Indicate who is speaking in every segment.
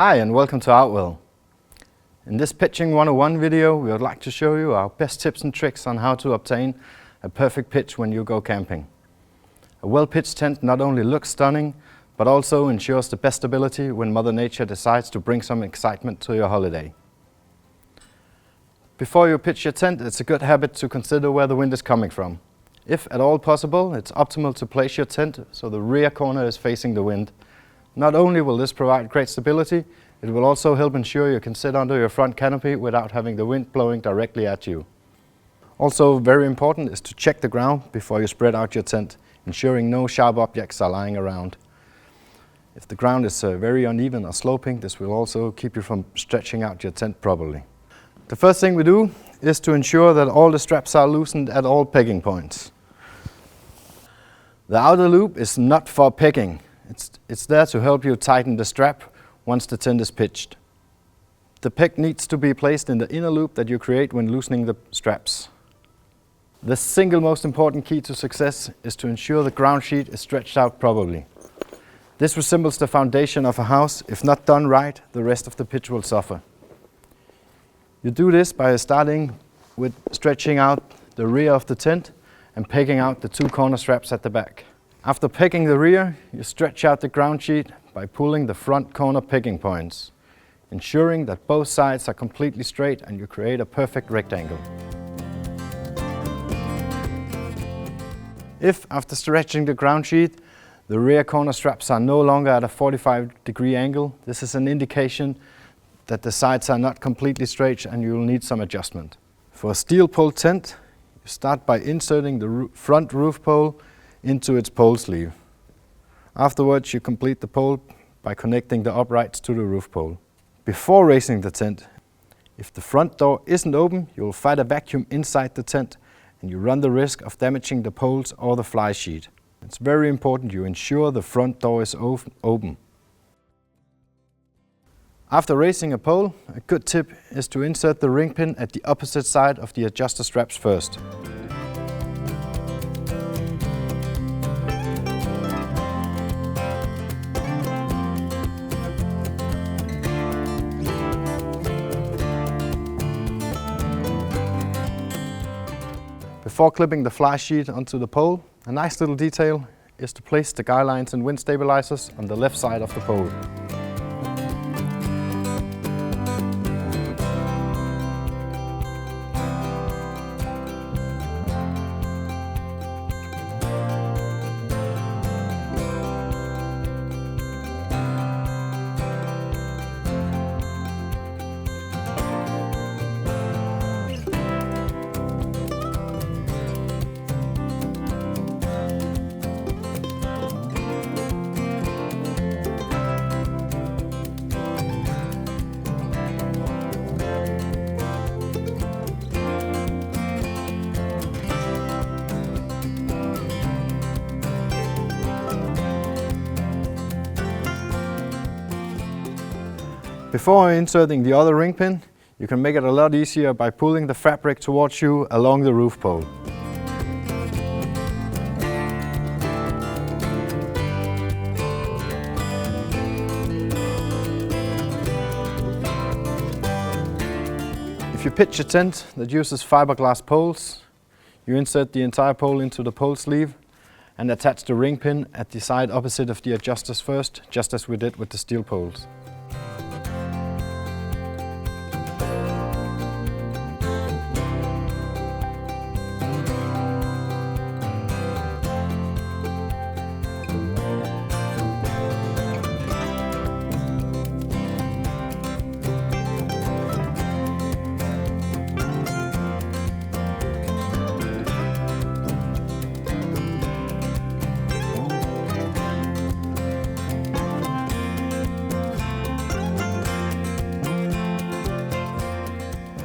Speaker 1: Hi and welcome to Outwell. In this Pitching 101 video we would like to show you our best tips and tricks on how to obtain a perfect pitch when you go camping. A well-pitched tent not only looks stunning but also ensures the best stability when Mother Nature decides to bring some excitement to your holiday. Before you pitch your tent, it's a good habit to consider where the wind is coming from. If at all possible, it's optimal to place your tent so the rear corner is facing the wind. Not only will this provide great stability, it will also help ensure you can sit under your front canopy without having the wind blowing directly at you. Also very important is to check the ground before you spread out your tent, ensuring no sharp objects are lying around. If the ground is very uneven or sloping, this will also keep you from stretching out your tent properly. The first thing we do is to ensure that all the straps are loosened at all pegging points. The outer loop is not for pegging. It's there to help you tighten the strap once the tent is pitched. The peg needs to be placed in the inner loop that you create when loosening the straps. The single most important key to success is to ensure the ground sheet is stretched out properly. This resembles the foundation of a house. If not done right, the rest of the pitch will suffer. You do this by starting with stretching out the rear of the tent and pegging out the two corner straps at the back. After pegging the rear, you stretch out the ground sheet by pulling the front corner pegging points, ensuring that both sides are completely straight and you create a perfect rectangle. If after stretching the ground sheet, the rear corner straps are no longer at a 45-degree angle, this is an indication that the sides are not completely straight and you will need some adjustment. For a steel pole tent, you start by inserting the front roof pole into its pole sleeve. Afterwards, you complete the pole by connecting the uprights to the roof pole. Before raising the tent, if the front door isn't open, you will fight a vacuum inside the tent and you run the risk of damaging the poles or the fly sheet. It's very important you ensure the front door is open. After raising a pole, a good tip is to insert the ring pin at the opposite side of the adjuster straps first. Before clipping the fly sheet onto the pole, a nice little detail is to place the guy lines and wind stabilizers on the left side of the pole. Before inserting the other ring pin, you can make it a lot easier by pulling the fabric towards you along the roof pole. If you pitch a tent that uses fiberglass poles, you insert the entire pole into the pole sleeve and attach the ring pin at the side opposite of the adjusters first, just as we did with the steel poles.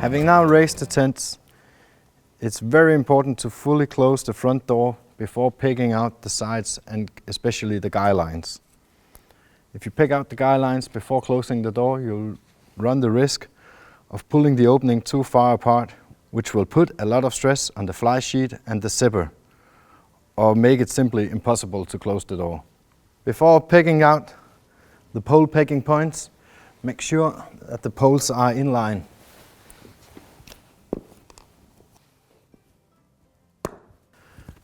Speaker 1: Having now raised the tents, it's very important to fully close the front door before pegging out the sides and especially the guy lines. If you peg out the guy lines before closing the door, you'll run the risk of pulling the opening too far apart, which will put a lot of stress on the fly sheet and the zipper, or make it simply impossible to close the door. Before pegging out the pole pegging points, Make sure that the poles are in line.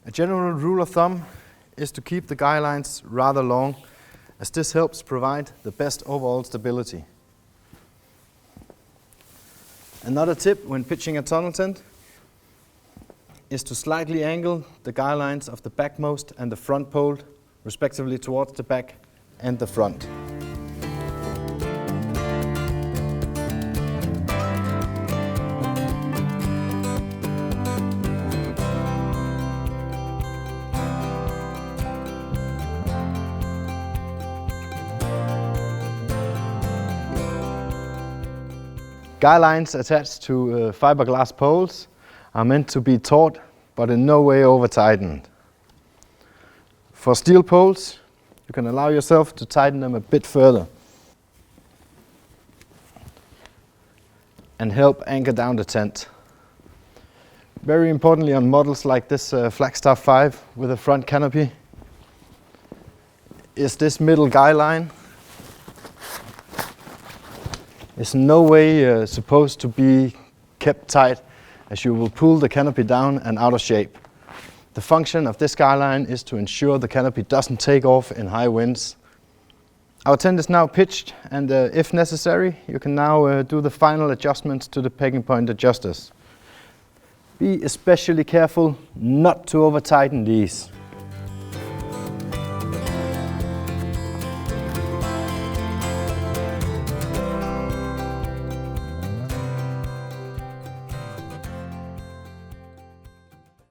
Speaker 1: A general rule of thumb is to keep the guy lines rather long, as this helps provide the best overall stability. Another tip when pitching a tunnel tent is to slightly angle the guy lines of the backmost and the front pole, respectively towards the back and the front. Guy lines attached to fiberglass poles are meant to be taut, but in no way over-tightened. For steel poles, you can allow yourself to tighten them a bit further and help anchor down the tent. Very importantly on models like this Flagstaff 5 with a front canopy is this middle guy line. It's in no way supposed to be kept tight, as you will pull the canopy down and out of shape. The function of this guy line is to ensure the canopy doesn't take off in high winds. Our tent is now pitched, and if necessary, you can now do the final adjustments to the pegging point adjusters. Be especially careful not to over tighten these.